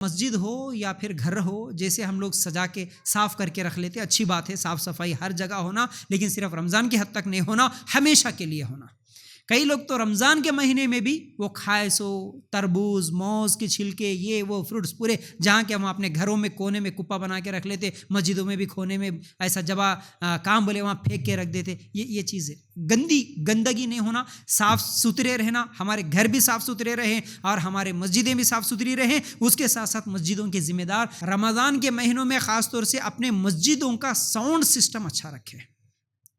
مسجد ہو یا پھر گھر ہو، جیسے ہم لوگ سجا کے صاف کر کے رکھ لیتے، اچھی بات ہے، صاف صفائی ہر جگہ ہونا، لیکن صرف رمضان کی حد تک نہیں ہونا، ہمیشہ کے لیے ہونا۔ کئی لوگ تو رمضان کے مہینے میں بھی وہ کھائے سو تربوز، موز کے چھلکے، یہ وہ فروٹس پورے جہاں کہ ہم اپنے گھروں میں کونے میں کپا بنا کے رکھ لیتے، مسجدوں میں بھی کونے میں ایسا جبا کام بولے وہاں پھینک کے رکھ دیتے۔ یہ چیز ہے، گندگی نہیں ہونا، صاف ستھرے رہنا، ہمارے گھر بھی صاف ستھرے رہیں اور ہمارے مسجدیں بھی صاف ستھری رہیں۔ اس کے ساتھ ساتھ مسجدوں کے ذمہ دار رمضان کے مہینوں میں خاص طور سے اپنے مسجدوں کا ساؤنڈ سسٹم اچھا رکھے۔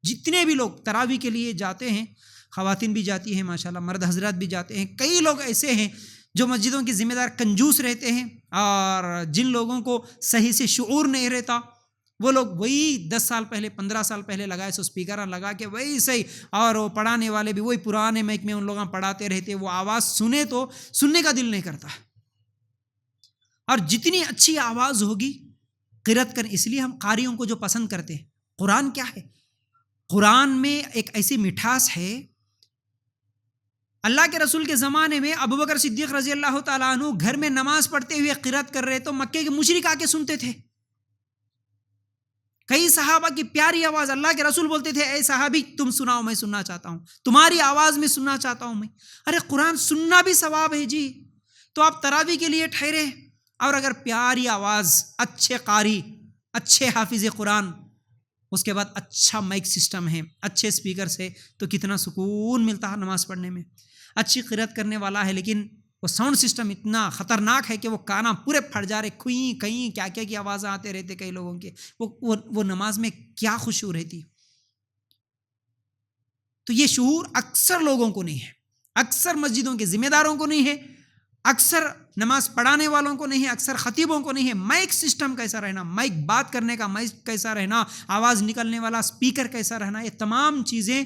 جتنے بھی لوگ تراویح کے لیے جاتے ہیں، خواتین بھی جاتی ہیں ماشاءاللہ، مرد حضرات بھی جاتے ہیں، کئی لوگ ایسے ہیں جو مسجدوں کے ذمہ دار کنجوس رہتے ہیں، اور جن لوگوں کو صحیح سے شعور نہیں رہتا، وہ لوگ وہی 10 سال پہلے 15 سال پہلے لگائے سو اسپیکر لگا کے وہی صحیح، اور وہ پڑھانے والے بھی وہی پرانے مائک میں ان لوگوں پڑھاتے رہتے، وہ آواز سنے تو سننے کا دل نہیں کرتا۔ اور جتنی اچھی آواز ہوگی قرأت کر، اس لیے ہم قاریوں کو جو پسند کرتے ہیں۔ قرآن کیا ہے؟ قرآن میں ایک ایسی مٹھاس ہے، اللہ کے رسول کے زمانے میں ابوبکر صدیق رضی اللہ تعالیٰ عنہ گھر میں نماز پڑھتے ہوئے قرأت کر رہے تو مکے کے مشرک آ کے سنتے تھے۔ کئی صحابہ کی پیاری آواز، اللہ کے رسول بولتے تھے اے صحابی تم سناؤ، میں سننا چاہتا ہوں، تمہاری آواز میں سننا چاہتا ہوں میں۔ ارے قرآن سننا بھی ثواب ہے جی، تو آپ تراویح کے لیے ٹھہرے، اور اگر پیاری آواز، اچھے قاری، اچھے حافظ قرآن، اس کے بعد اچھا مائک سسٹم ہے، اچھے اسپیکرز ہے، تو کتنا سکون ملتا ہے نماز پڑھنے میں۔ اچھی قرأت کرنے والا ہے، لیکن وہ ساؤنڈ سسٹم اتنا خطرناک ہے کہ وہ کانا پورے پھٹ جا رہے، کہیں کہیں کیا کیا کی آوازیں آتے رہتے کئی لوگوں کے، وہ نماز میں کیا خشوع رہتی۔ تو یہ شعور اکثر لوگوں کو نہیں ہے، اکثر مسجدوں کے ذمہ داروں کو نہیں ہے، اکثر نماز پڑھانے والوں کو نہیں ہے، اکثر خطیبوں کو نہیں ہے۔ مائک سسٹم کیسا رہنا، مائک بات کرنے کا مائک کیسا رہنا، آواز نکلنے والا اسپیکر کیسا رہنا، یہ تمام چیزیں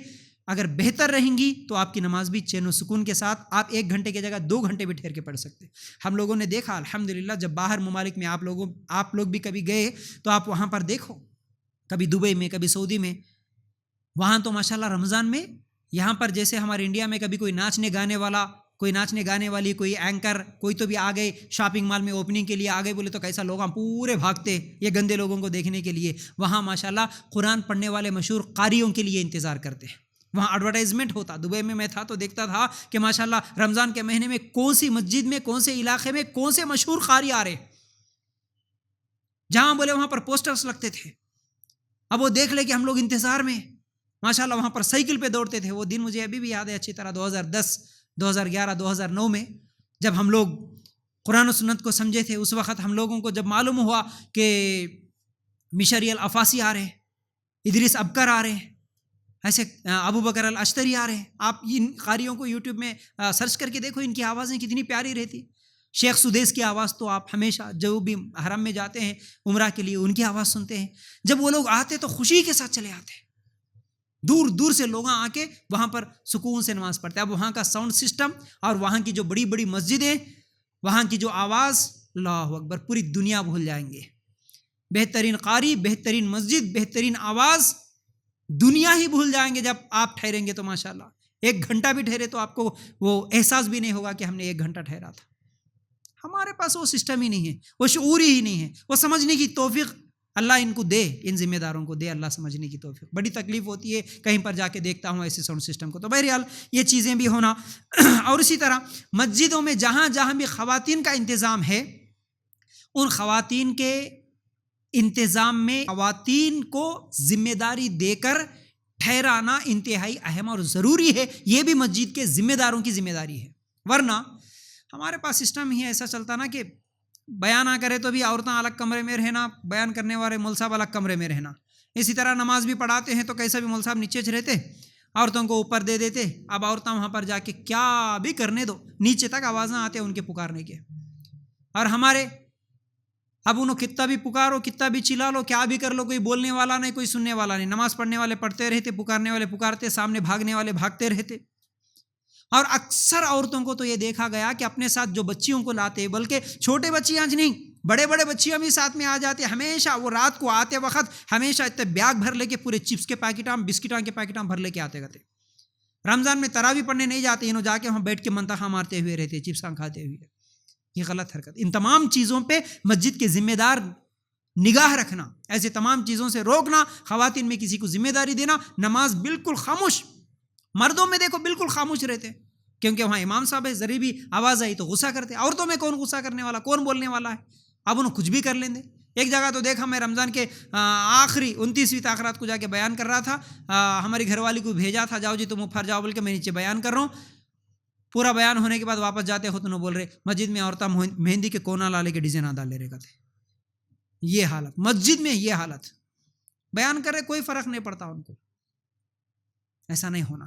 اگر بہتر رہیں گی تو آپ کی نماز بھی چین و سکون کے ساتھ، آپ 1 گھنٹے کی جگہ 2 گھنٹے بھی ٹھہر کے پڑھ سکتے۔ ہم لوگوں نے دیکھا الحمدللہ، جب باہر ممالک میں آپ لوگ بھی کبھی گئے تو آپ وہاں پر دیکھو، کبھی دبئی میں، کبھی سعودی میں، وہاں تو ماشاءاللہ رمضان میں، یہاں پر جیسے ہمارے انڈیا میں کبھی کوئی ناچنے گانے والا، کوئی ناچنے گانے والی، کوئی اینکر، کوئی تو بھی آ گئے شاپنگ مال میں اوپننگ کے لیے آ گئے، بولے تو کیسا لوگ پورے بھاگتے یہ گندے لوگوں کو دیکھنے کے لیے۔ وہاں ماشاءاللہ قرآن پڑھنے والے مشہور قاریوں کے لیے انتظار کرتے ہیں، وہاں ایڈورٹائزمنٹ ہوتا۔ دبئی میں تھا تو دیکھتا تھا کہ ماشاءاللہ رمضان کے مہینے میں کون سی مسجد میں، کون سے علاقے میں کون سے مشہور قاری آ رہے، جہاں بولے وہاں پر پوسٹرز لگتے تھے۔ اب وہ دیکھ لے کہ ہم لوگ انتظار میں ماشاءاللہ وہاں پر سائیکل پہ دوڑتے تھے۔ وہ دن مجھے ابھی بھی یاد ہے اچھی طرح، 2010 2011 2009 میں جب ہم لوگ قرآن و سنت کو سمجھے تھے، اس وقت ہم لوگوں کو جب معلوم ہوا کہ مشری الافاسی آ رہے، ادریس ابکر آ رہے، ایسے ابو بکر الاشتری آ رہے ہیں، آپ ان قاریوں کو یوٹیوب میں سرچ کر کے دیکھو، ان کی آوازیں کتنی پیاری رہتی۔ شیخ سدیس کی آواز تو آپ ہمیشہ جو بھی حرم میں جاتے ہیں عمرہ کے لیے ان کی آواز سنتے ہیں، جب وہ لوگ آتے تو خوشی کے ساتھ چلے آتے، دور دور سے لوگ آ کے وہاں پر سکون سے نماز پڑھتے۔ اب وہاں کا ساؤنڈ سسٹم اور وہاں کی جو بڑی بڑی مسجدیں، وہاں کی جو آواز، اللہ اکبر، پوری دنیا بھول جائیں گے۔ بہترین قاری، بہترین مسجد، بہترین آواز، دنیا ہی بھول جائیں گے جب آپ ٹھہریں گے تو ماشاءاللہ 1 گھنٹہ بھی ٹھہرے تو آپ کو وہ احساس بھی نہیں ہوگا کہ ہم نے 1 گھنٹہ ٹھہرا تھا۔ ہمارے پاس وہ سسٹم ہی نہیں ہے، وہ شعور ہی نہیں ہے، وہ سمجھنے کی توفیق اللہ ان کو دے، ان ذمہ داروں کو دے اللہ سمجھنے کی توفیق۔ بڑی تکلیف ہوتی ہے کہیں پر جا کے دیکھتا ہوں ایسے ساؤنڈ سسٹم کو، تو بہرحال یہ چیزیں بھی ہونا۔ اور اسی طرح مسجدوں میں جہاں جہاں بھی خواتین کا انتظام ہے، ان خواتین کے انتظام میں خواتین کو ذمہ داری دے کر ٹھہرانا انتہائی اہم اور ضروری ہے۔ یہ بھی مسجد کے ذمہ داروں کی ذمہ داری ہے، ورنہ ہمارے پاس سسٹم ہی ایسا چلتا نا کہ بیان نہ کرے تو بھی عورتیں الگ کمرے میں رہنا، بیان کرنے والے مول صاحب الگ کمرے میں رہنا۔ اسی طرح نماز بھی پڑھاتے ہیں تو کیسا بھی مول صاحب نیچے رہتے، عورتوں کو اوپر دے دیتے۔ اب عورتیں وہاں پر جا کے کیا بھی کرنے دو، نیچے تک آوازیں آتے ہیں ان کے پکارنے کے، اور ہمارے اب انہوں کتنا بھی پکارو، کتنا بھی چلا لو، کیا بھی کر لو، کوئی بولنے والا نہیں، کوئی سننے والا نہیں۔ نماز پڑھنے والے پڑھتے رہتے، پکارنے والے پکارتے، سامنے بھاگنے والے بھاگتے رہتے۔ اور اکثر عورتوں کو تو یہ دیکھا گیا کہ اپنے ساتھ جو بچیوں کو لاتے، بلکہ چھوٹے بچیاں نہیں، بڑے بڑے بچیاں بھی ساتھ میں آ جاتے، ہمیشہ وہ رات کو آتے وقت ہمیشہ اتنے بیگ بھر لے کے پورے چپس کے پیکٹاں، بسکٹاں کے پیکٹاں بھر لے کے آتے گتے۔ رمضان میں تراویح پڑھنے نہیں جاتے، انہوں جا کے وہاں بیٹھ کے منتخا مارتے ہوئے رہتے، چپساں کھاتے ہوئے۔ یہ غلط حرکت. ان تمام چیزوں پہ مسجد کے ذمہ دار نگاہ رکھنا, ایسے تمام چیزوں سے روکنا, خواتین میں کسی کو ذمہ داری دینا, نماز بالکل خاموش. مردوں میں دیکھو بالکل خاموش رہتے, کیونکہ وہاں امام صاحب ہے, ذرا بھی آواز آئی تو غصہ کرتے. عورتوں میں کون غصہ کرنے والا, کون بولنے والا ہے, اب انہوں کچھ بھی کر لیں گے. ایک جگہ تو دیکھا میں رمضان کے آخری 29ویں تاخیرات کو جا کے بیان کر رہا تھا, ہماری گھر والی کو بھیجا تھا, جاؤ جی تم اوپر جاؤ بول کے, میں نیچے بیان کر رہا ہوں. پورا بیان ہونے کے بعد واپس جاتے ہو تو انہوں بول رہے مسجد میں عورتیں مہندی کے کونا لا لے کے ڈیزائن ادا لے رہے کرتے. یہ حالت مسجد میں, یہ حالت بیان کرے کوئی فرق نہیں پڑتا ان کو. ایسا نہیں ہونا.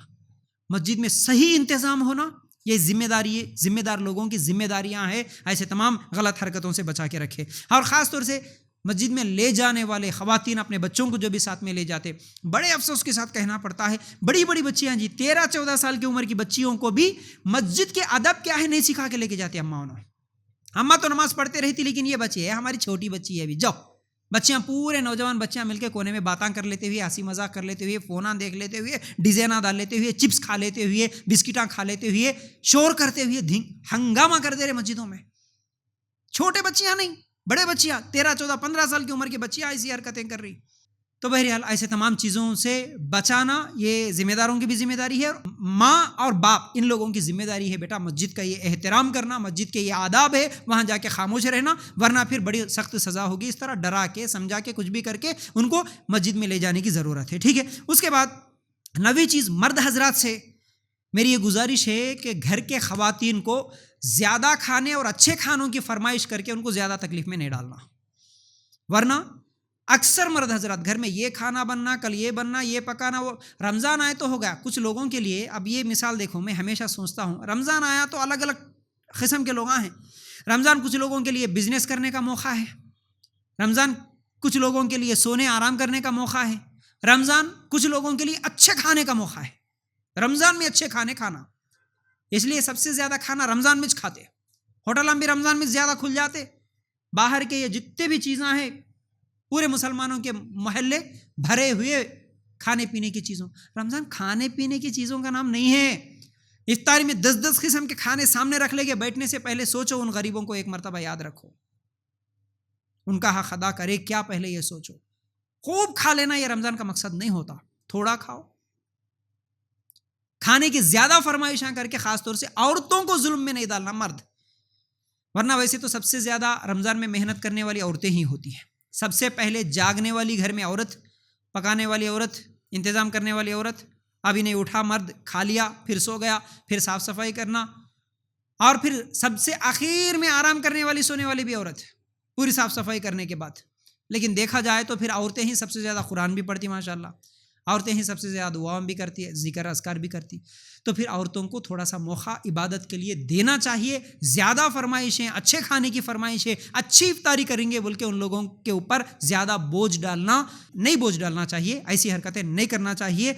مسجد میں صحیح انتظام ہونا یہ ذمہ داری ہے, ذمہ دار لوگوں کی ذمہ داریاں ہیں. ایسے تمام غلط حرکتوں سے بچا کے رکھے. اور خاص طور سے مسجد میں لے جانے والے خواتین اپنے بچوں کو جو بھی ساتھ میں لے جاتے, بڑے افسوس کے ساتھ کہنا پڑتا ہے, بڑی بڑی بچیاں جی 13-14 سال کی عمر کی بچیوں کو بھی مسجد کے ادب کیا ہے نہیں سکھا کے لے کے جاتے. اماں تو نماز پڑھتے رہتی, لیکن یہ بچی ہے ہماری چھوٹی بچی ہے ابھی, جاؤ. بچیاں پورے نوجوان بچیاں مل کے کونے میں باتاں کر لیتے ہوئے, ہنسی مذاق کر لیتے ہوئے, فوناں دیکھ لیتے ہوئے, ڈیزائناں ڈال لیتے ہوئے, چپس کھا لیتے ہوئے, بسکٹاں کھا لیتے ہوئے, شور کرتے ہوئے ہنگامہ کر دے رہے مسجدوں میں. چھوٹے بچیاں نہیں, بڑے بچیاں 13-14-15 سال کی عمر کی بچیاں ایسی حرکتیں کر رہی. تو بہرحال ایسے تمام چیزوں سے بچانا یہ ذمہ داروں کی بھی ذمہ داری ہے. ماں اور باپ ان لوگوں کی ذمہ داری ہے بیٹا مسجد کا یہ احترام کرنا, مسجد کے یہ آداب ہے, وہاں جا کے خاموش رہنا, ورنہ پھر بڑی سخت سزا ہوگی. اس طرح ڈرا کے سمجھا کے کچھ بھی کر کے ان کو مسجد میں لے جانے کی ضرورت ہے. ٹھیک ہے. اس کے بعد 9ویں چیز, مرد حضرات سے میری یہ گزارش ہے کہ گھر کے خواتین کو زیادہ کھانے اور اچھے کھانوں کی فرمائش کر کے ان کو زیادہ تکلیف میں نہیں ڈالنا. ورنہ اکثر مرد حضرات گھر میں یہ کھانا بننا, کل یہ بننا, یہ پکانا, وہ رمضان آئے تو ہو گیا. کچھ لوگوں کے لیے اب یہ مثال دیکھو, میں ہمیشہ سوچتا ہوں رمضان آیا تو الگ الگ قسم کے لوگ ہیں. رمضان کچھ لوگوں کے لیے بزنس کرنے کا موقع ہے, رمضان کچھ لوگوں کے لیے سونے آرام کرنے کا موقع ہے, رمضان کچھ لوگوں کے لیے اچھے کھانے کا موقع ہے. رمضان میں اچھے کھانے کھانا, اس لیے سب سے زیادہ کھانا رمضان میں کھاتے. ہوٹل بھی رمضان میں زیادہ کھل جاتے. باہر کے یہ جتنے بھی چیزاں ہیں, پورے مسلمانوں کے محلے بھرے ہوئے کھانے پینے کی چیزوں. رمضان کھانے پینے کی چیزوں کا نام نہیں ہے. افطاری میں 10 قسم کے کھانے سامنے رکھ لے کے بیٹھنے سے پہلے سوچو, ان غریبوں کو ایک مرتبہ یاد رکھو, ان کا حق ادا کرے کیا, پہلے یہ سوچو. خوب کھا لینا یہ رمضان کا مقصد نہیں ہوتا, تھوڑا کھاؤ. کھانے کی زیادہ فرمائشاں کر کے خاص طور سے عورتوں کو ظلم میں نہیں ڈالنا مرد. ورنہ ویسے تو سب سے زیادہ رمضان میں محنت کرنے والی عورتیں ہی ہوتی ہیں. سب سے پہلے جاگنے والی گھر میں عورت, پکانے والی عورت, انتظام کرنے والی عورت. ابھی نہیں اٹھا مرد, کھا لیا پھر سو گیا, پھر صاف صفائی کرنا, اور پھر سب سے آخر میں آرام کرنے والی, سونے والی بھی عورت پوری صاف صفائی کرنے کے بعد. لیکن دیکھا جائے تو پھر عورتیں ہی سب سے زیادہ قرآن بھی پڑھتی, ماشاءاللہ. عورتیں ہی سب سے زیادہ دعاؤں بھی کرتی ہے, ذکر اذکار بھی کرتی. تو پھر عورتوں کو تھوڑا سا موقع عبادت کے لیے دینا چاہیے. زیادہ فرمائشیں, اچھے کھانے کی فرمائشیں, اچھی افطاری کریں گے بول کے ان لوگوں کے اوپر زیادہ بوجھ ڈالنا چاہیے. ایسی حرکتیں نہیں کرنا چاہیے.